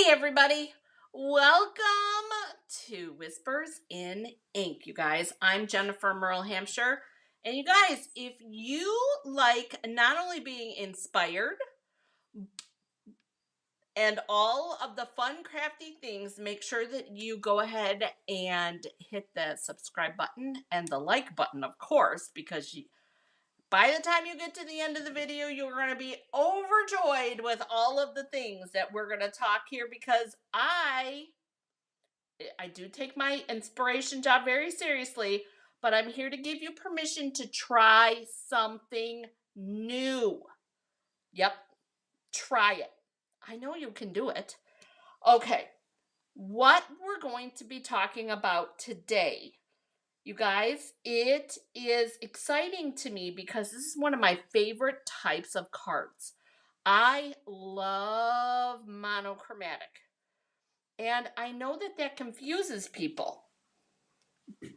Hey everybody, welcome to Whispers in Ink, you guys. I'm Jennifer Merle Hampshire, and you guys, if you like not only being inspired and all of the fun crafty things, make sure that you go ahead and hit the subscribe button and the like button, of course, because by the time you get to the end of the video, you're going to be overjoyed with all of the things that we're going to talk here, because I do take my inspiration job very seriously, but I'm here to give you permission to try something new. Yep, try it. I know you can do it. Okay, what we're going to be talking about today, you guys, it is exciting to me because this is one of my favorite types of cards. I love monochromatic. And I know that confuses people,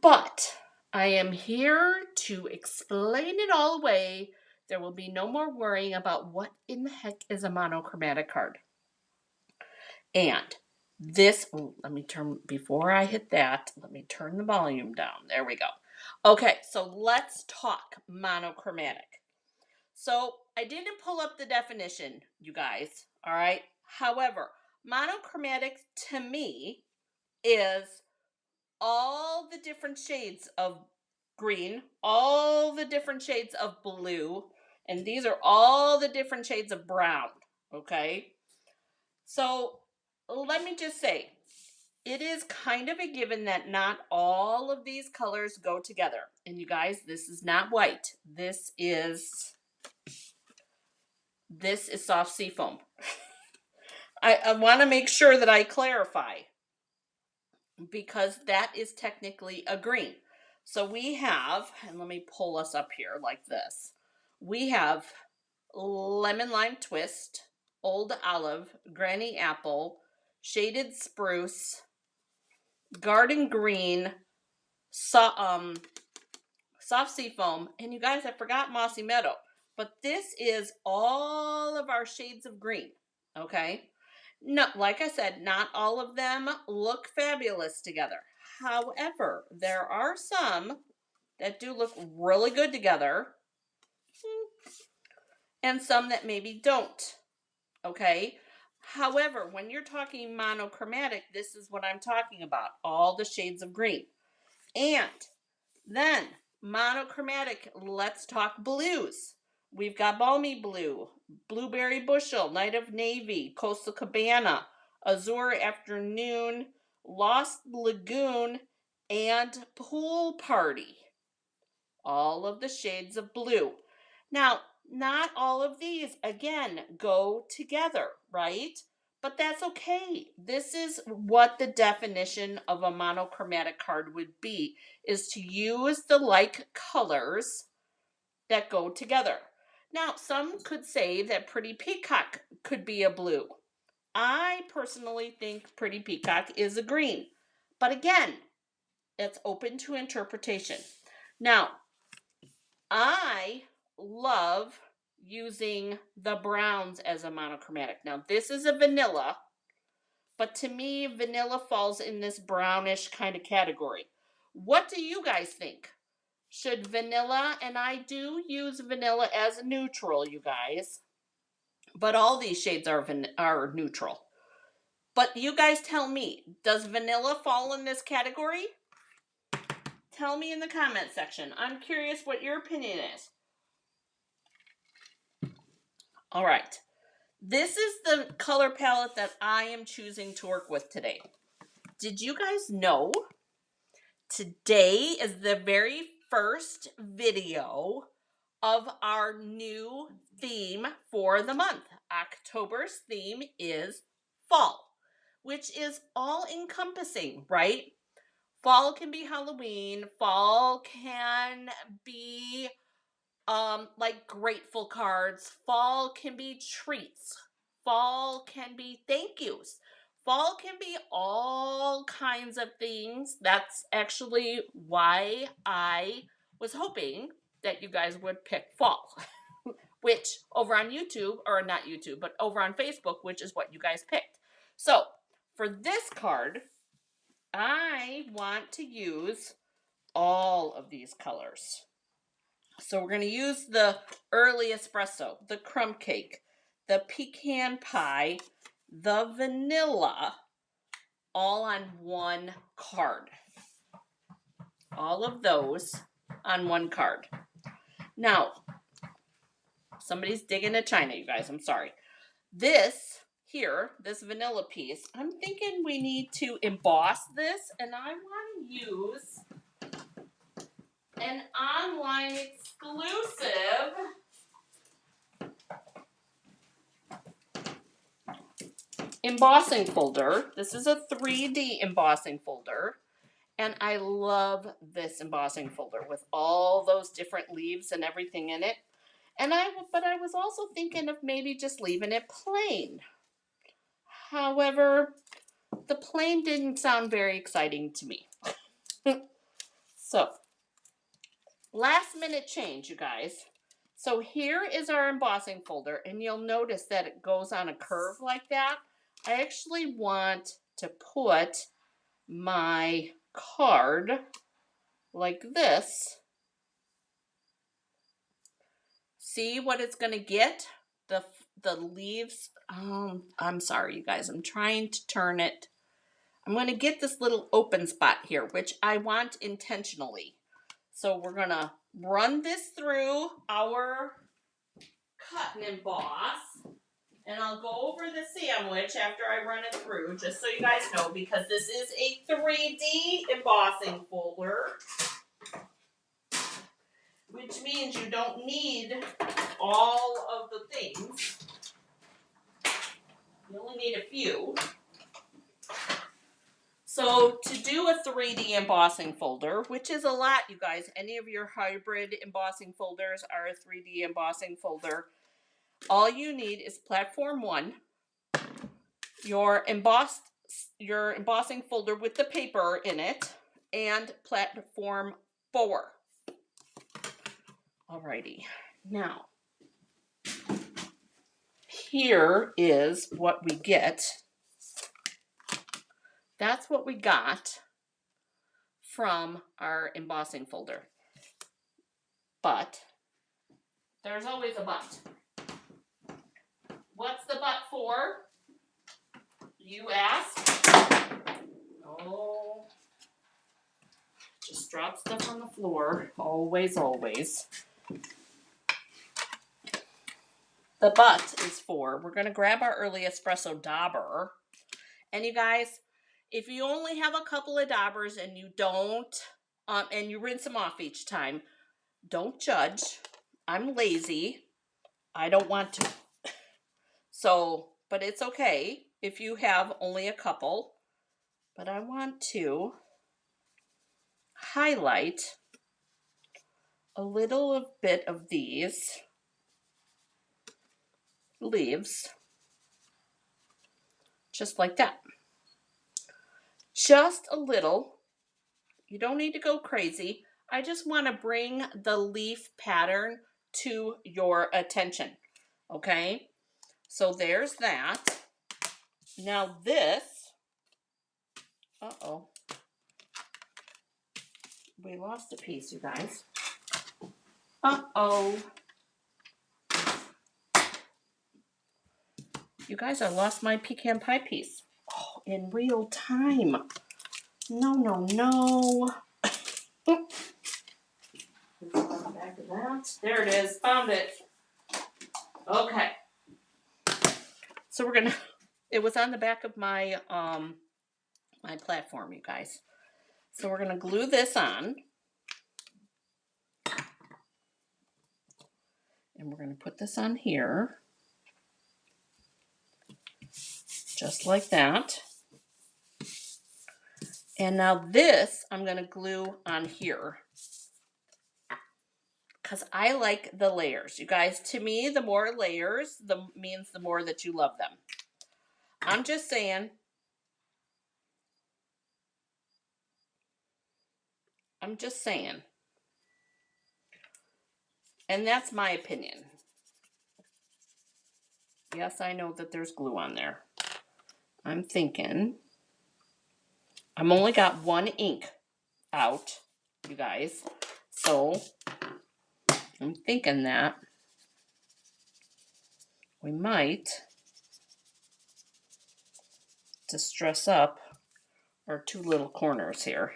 but I am here to explain it all away. There will be no more worrying about what in the heck is a monochromatic card. And this, let me turn, before I hit that, let me turn the volume down. There we go. Okay, so let's talk monochromatic. So I didn't pull up the definition, you guys, all right? However, monochromatic to me is all the different shades of green, all the different shades of blue, and these are all the different shades of brown, okay? So let me just say, it is kind of a given that not all of these colors go together. And you guys, this is not white. This is soft sea foam. I want to make sure that I clarify, because that is technically a green. So we have, and let me pull us up here like this. We have lemon lime twist, old olive, granny apple, shaded spruce, garden green, soft sea foam, and you guys, I forgot mossy meadow. But this is all of our shades of green, okay? No, like I said, not all of them look fabulous together. However, there are some that do look really good together, and some that maybe don't, okay? However, when you're talking monochromatic, this is what I'm talking about, all the shades of green. And then monochromatic, let's talk blues. We've got balmy blue, blueberry bushel, night of navy, coastal cabana, azure afternoon, lost lagoon, and pool party. All of the shades of blue. Now, not all of these, again, go together, right? But that's okay. This is what the definition of a monochromatic card would be, is to use the like colors that go together. Now, some could say that Pretty Peacock could be a blue. I personally think Pretty Peacock is a green. But again, it's open to interpretation. Now, I love using the browns as a monochromatic. Now, this is a vanilla, but to me, vanilla falls in this brownish kind of category. What do you guys think? Should vanilla, and I do use vanilla as a neutral, you guys, but all these shades are neutral. But you guys tell me, does vanilla fall in this category? Tell me in the comment section. I'm curious what your opinion is. All right. This is the color palette that I am choosing to work with today. Did you guys know today is the very first video of our new theme for the month? October's theme is fall, which is all encompassing, right? Fall can be Halloween. Fall can be like grateful cards. Fall can be treats. Fall can be thank yous. Fall can be all kinds of things. That's actually why I was hoping that you guys would pick fall, which over on YouTube, or not YouTube, but over on Facebook, which is what you guys picked. So for this card, I want to use all of these colors. So we're going to use the early espresso, the crumb cake, the pecan pie, the vanilla, all on one card. All of those on one card. Now, somebody's digging a china, you guys. I'm sorry. This here, this vanilla piece, I'm thinking we need to emboss this, and I want to use an online exclusive embossing folder. This is a 3D embossing folder, and I love this embossing folder with all those different leaves and everything in it. But I was also thinking of maybe just leaving it plain. However, the plain didn't sound very exciting to me. So, last minute change, you guys. So here is our embossing folder, and you'll notice that it goes on a curve like that. I actually want to put my card like this. See what it's going to get? The leaves. I'm sorry, you guys. I'm trying to turn it. I'm going to get this little open spot here, which I want intentionally. So we're going to run this through our cut and emboss. And I'll go over the sandwich after I run it through, just so you guys know, because this is a 3D embossing folder, which means you don't need all of the things. You only need a few. So to do a 3D embossing folder, which is a lot, you guys, any of your hybrid embossing folders are a 3D embossing folder. All you need is platform 1, your embossing folder with the paper in it, and platform 4. Alrighty, now here is what we get. That's what we got from our embossing folder. But there's always a but. What's the but for? You ask. Oh, just drop stuff on the floor. Always, always. The but is for, we're going to grab our early espresso dauber. And you guys, if you only have a couple of daubers and you don't, and you rinse them off each time, don't judge. I'm lazy. I don't want to. So, but it's okay if you have only a couple. But I want to highlight a little bit of these leaves, just like that. Just a little. You don't need to go crazy. I just want to bring the leaf pattern to your attention. Okay? So there's that. Now this, we lost a piece, you guys. You guys, I lost my pecan pie piece. Oh, in real time. No. Back of that. There it is. Found it. Okay. So we're gonna. It was on the back of my my platform, you guys. So we're gonna glue this on, and we're gonna put this on here, just like that. And now this I'm gonna glue on here, because I like the layers. You guys, to me, the more layers, means the more that you love them. I'm just saying. And that's my opinion. Yes, I know that there's glue on there. I'm thinking, I'm only got one ink out, you guys. So I'm thinking that we might distress up our two little corners here.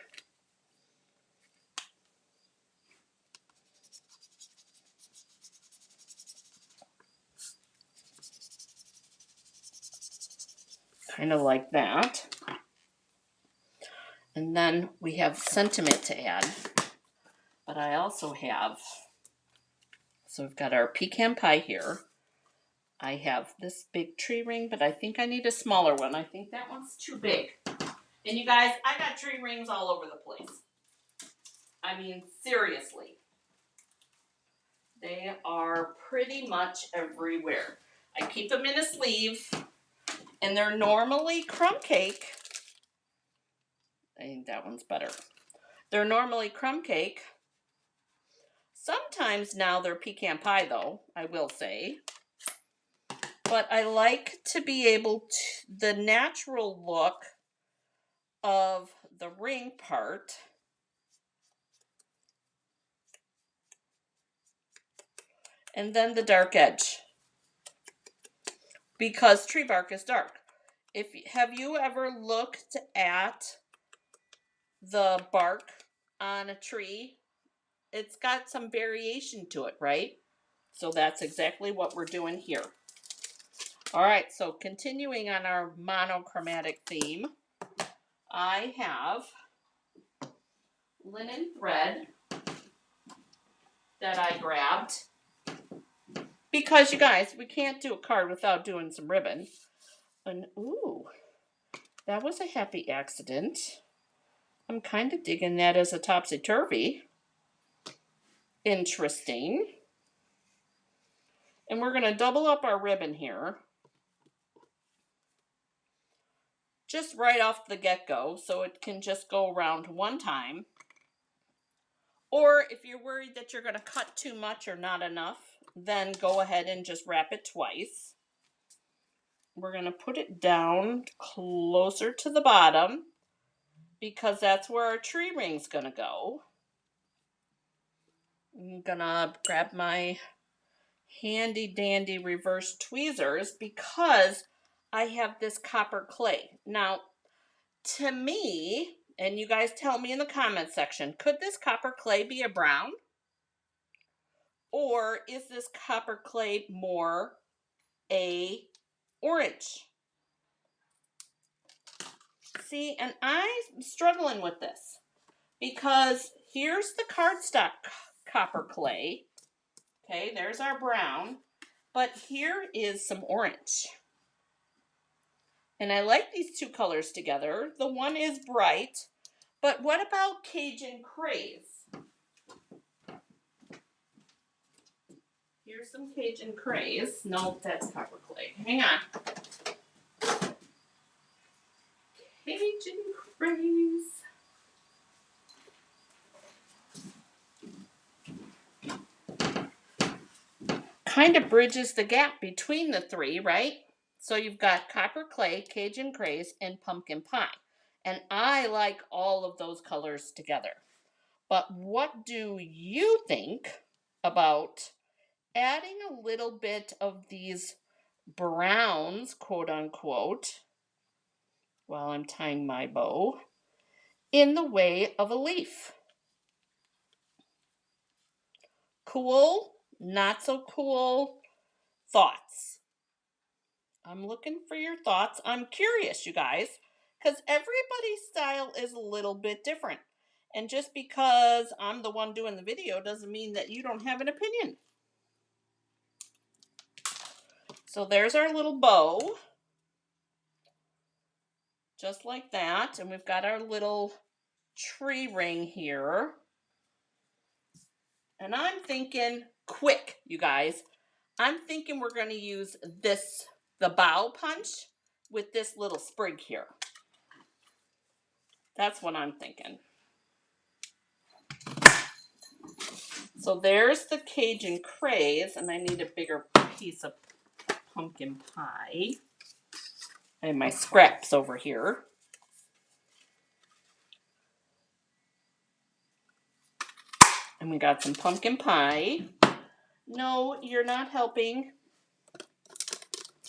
Kind of like that. And then we have sentiment to add. But I also have, so we've got our pecan pie here. I have this big tree ring, but I think I need a smaller one. I think that one's too big. And you guys, I got tree rings all over the place. I mean, seriously. They are pretty much everywhere. I keep them in a sleeve, and they're normally crumb cake. I think that one's better. They're normally crumb cake. Sometimes now they're pecan pie, though, I will say. But I like to be able to, the natural look of the ring part. And then the dark edge. Because tree bark is dark. Have you ever looked at the bark on a tree? It's got some variation to it, right? So that's exactly what we're doing here. All right, so continuing on our monochromatic theme, I have linen thread that I grabbed because, you guys, we can't do a card without doing some ribbon. And ooh, that was a happy accident. I'm kind of digging that as a topsy-turvy. Interesting. And we're going to double up our ribbon here. Just right off the get-go, so it can just go around one time. Or if you're worried that you're going to cut too much or not enough, then go ahead and just wrap it twice. We're going to put it down closer to the bottom because that's where our tree ring's going to go. I'm going to grab my handy dandy reverse tweezers because I have this copper clay. Now, to me, and you guys tell me in the comment section, could this copper clay be a brown? Or is this copper clay more a orange? See, and I'm struggling with this because here's the cardstock copper clay. Okay, there's our brown, but here is some orange. And I like these two colors together. The one is bright, but what about Cajun Craze? Here's some Cajun Craze. No, that's copper clay. Hang on. Cajun Craze. Kind of bridges the gap between the three, right? So you've got copper clay, Cajun Craze, and pumpkin pie. And I like all of those colors together. But what do you think about adding a little bit of these browns, quote unquote, while I'm tying my bow, in the way of a leaf? Cool? Not so cool? Thoughts? I'm looking for your thoughts. I'm curious, you guys, because everybody's style is a little bit different. And just because I'm the one doing the video doesn't mean that you don't have an opinion. So there's our little bow. Just like that. And we've got our little tree ring here. And I'm thinking quick, you guys. I'm thinking we're going to use this, the bow punch, with this little sprig here. That's what I'm thinking. So there's the Cajun Craze, and I need a bigger piece of pumpkin pie. I have my scraps over here. And we got some pumpkin pie. No, you're not helping.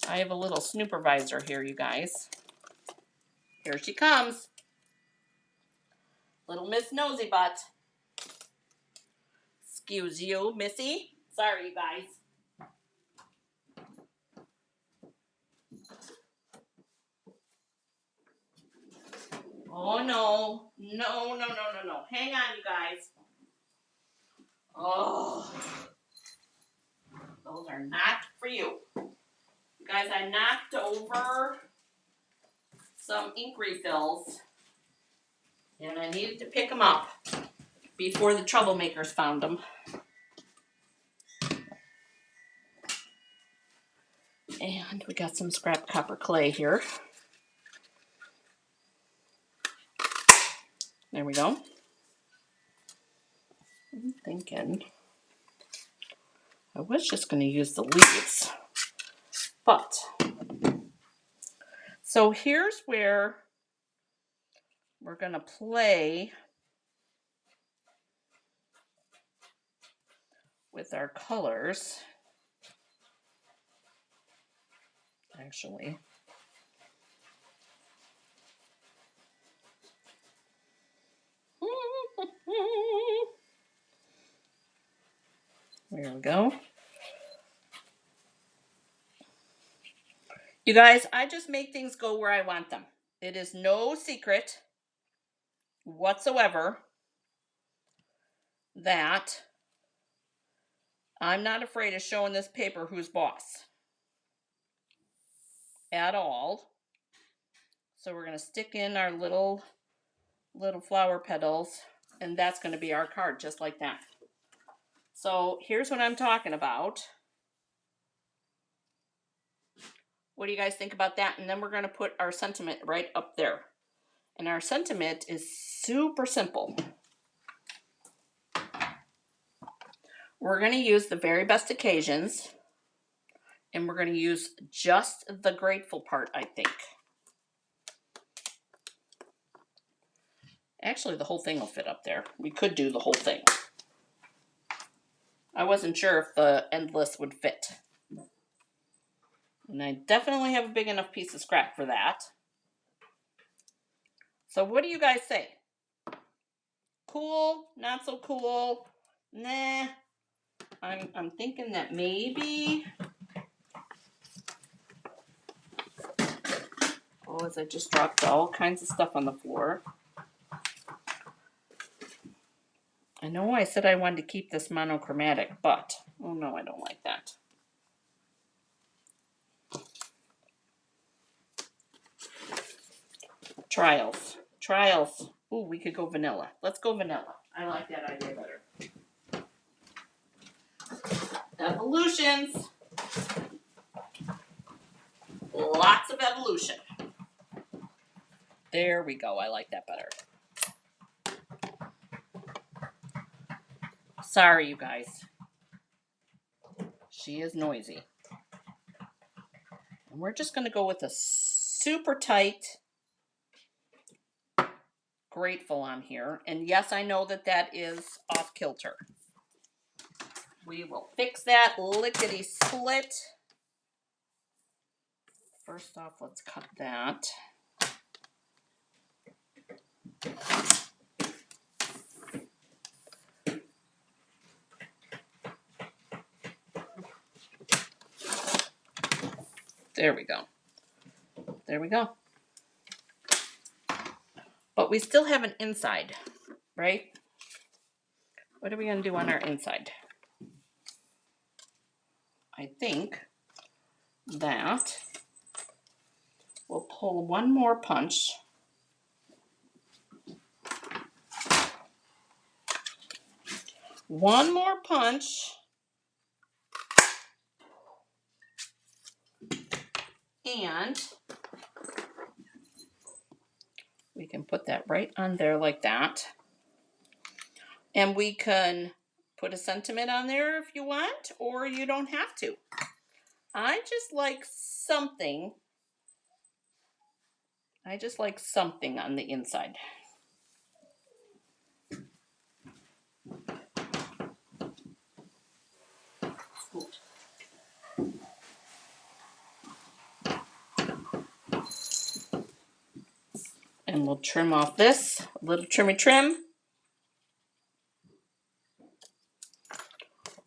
I have a little snoopervisor here, you guys. Here she comes. Little Miss Nosy Butt. Excuse you, Missy. Sorry, you guys. Oh, no. No. Hang on, you guys. Oh. Those are not for you. You guys, I knocked over some ink refills. And I needed to pick them up before the troublemakers found them. And we got some scrap copper clay here. There we go. I'm thinking I was just going to use the leaves. But, so here's where we're going to play with our colors. Actually, there we go. You guys, I just make things go where I want them. It is no secret whatsoever that I'm not afraid of showing this paper who's boss at all. So we're going to stick in our little flower petals, and that's going to be our card, just like that. So here's what I'm talking about. What do you guys think about that? And then we're going to put our sentiment right up there. And our sentiment is super simple. We're going to use the very best occasions, and we're going to use just the grateful part, I think. Actually, the whole thing will fit up there. We could do the whole thing. I wasn't sure if the endless would fit. And I definitely have a big enough piece of scrap for that. So what do you guys say? Cool? Not so cool? Nah. I'm thinking that maybe... Oh, as I just dropped all kinds of stuff on the floor. I know I said I wanted to keep this monochromatic, but... Oh no, I don't like that. Trials. Ooh, we could go vanilla. Let's go vanilla. I like that idea better. Evolutions. Lots of evolution. There we go. I like that better. Sorry, you guys. She is noisy. And we're just going to go with a super tight grateful on here. And yes, I know that that is off kilter. We will fix that lickety split. First off, let's cut that. There we go. There we go. But we still have an inside, right? What are we going to do on our inside? I think that we'll pull one more punch. One more punch. And we can put that right on there like that. And we can put a sentiment on there if you want, or you don't have to. I just like something I just like something on the inside. And we'll trim off this, a little trimmy trim.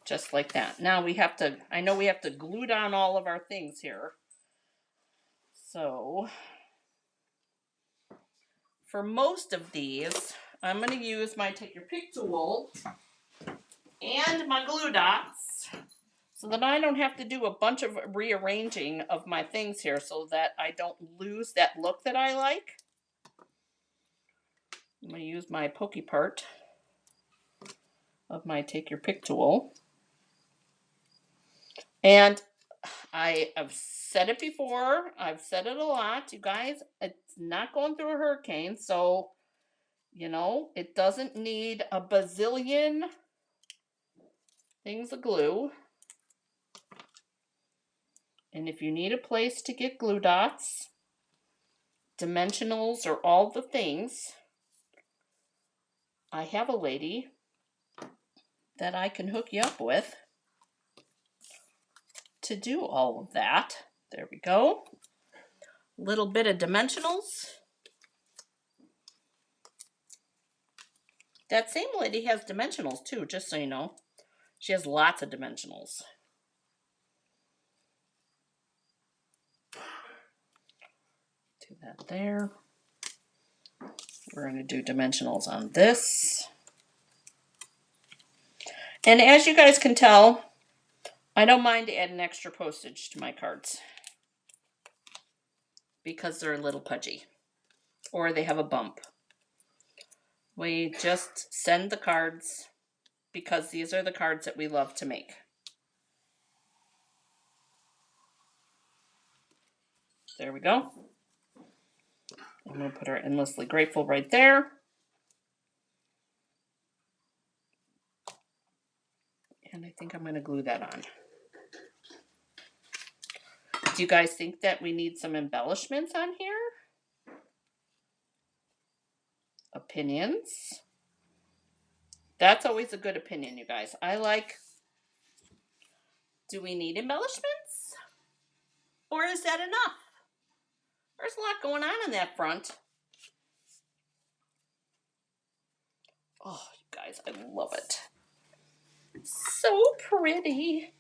Just like that. Now we have to, I know we have to glue down all of our things here. So, for most of these, I'm going to use my Take Your Pick tool and my glue dots so that I don't have to do a bunch of rearranging of my things here so that I don't lose that look that I like. I'm going to use my pokey part of my Take Your Pick tool. And I have said it before, I've said it a lot, you guys, it's not going through a hurricane, so, you know, it doesn't need a bazillion things of glue. And if you need a place to get glue dots, dimensionals, or all the things, I have a lady that I can hook you up with to do all of that. There we go. A little bit of dimensionals. That same lady has dimensionals too, just so you know. She has lots of dimensionals. Do that there. We're going to do dimensionals on this. And as you guys can tell, I don't mind adding extra postage to my cards because they're a little pudgy or they have a bump. We just send the cards because these are the cards that we love to make. There we go. And we'll put our Endlessly Grateful right there. And I think I'm going to glue that on. Do you guys think that we need some embellishments on here? Opinions? That's always a good opinion, you guys. I like, do we need embellishments? Or is that enough? There's a lot going on that front. Oh, you guys, I love it. So pretty.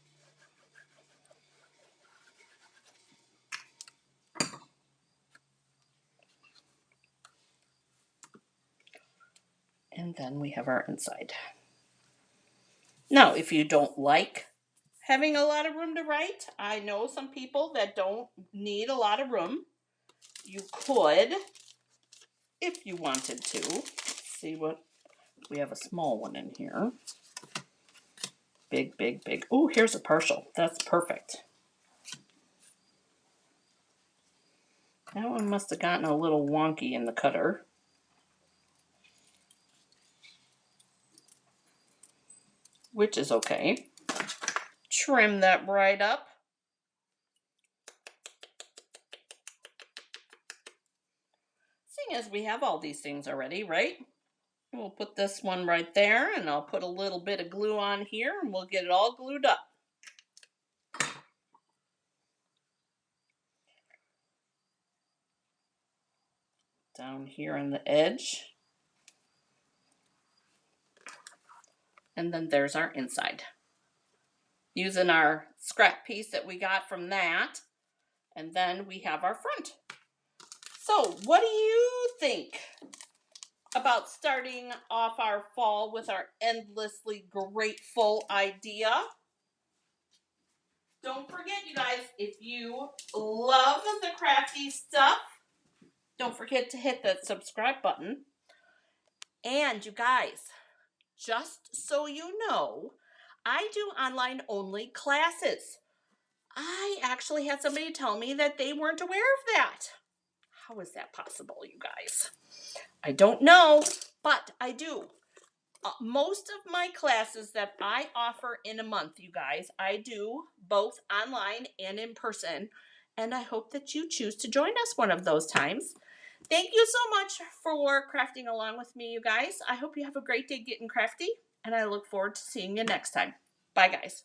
And then we have our inside. Now, if you don't like having a lot of room to write, I know some people that don't need a lot of room. You could, if you wanted to. Let's see what, we have a small one in here. Big, big, big. Oh, here's a partial. That's perfect. That one must have gotten a little wonky in the cutter. Which is okay. Trim that right up. Seeing as we have all these things already, right? We'll put this one right there, and I'll put a little bit of glue on here, and we'll get it all glued up. Down here on the edge. And then there's our inside. Using our scrap piece that we got from that. And then we have our front. So what do you think about starting off our fall with our Endlessly Grateful idea? Don't forget, you guys, if you love the crafty stuff, don't forget to hit that subscribe button. And you guys, just so you know, I do online only classes. I actually had somebody tell me that they weren't aware of that. How is that possible, you guys? I don't know, but I do. Most of my classes that I offer in a month, you guys, I do both online and in person. And I hope that you choose to join us one of those times. Thank you so much for crafting along with me, you guys. I hope you have a great day getting crafty, and I look forward to seeing you next time. Bye, guys.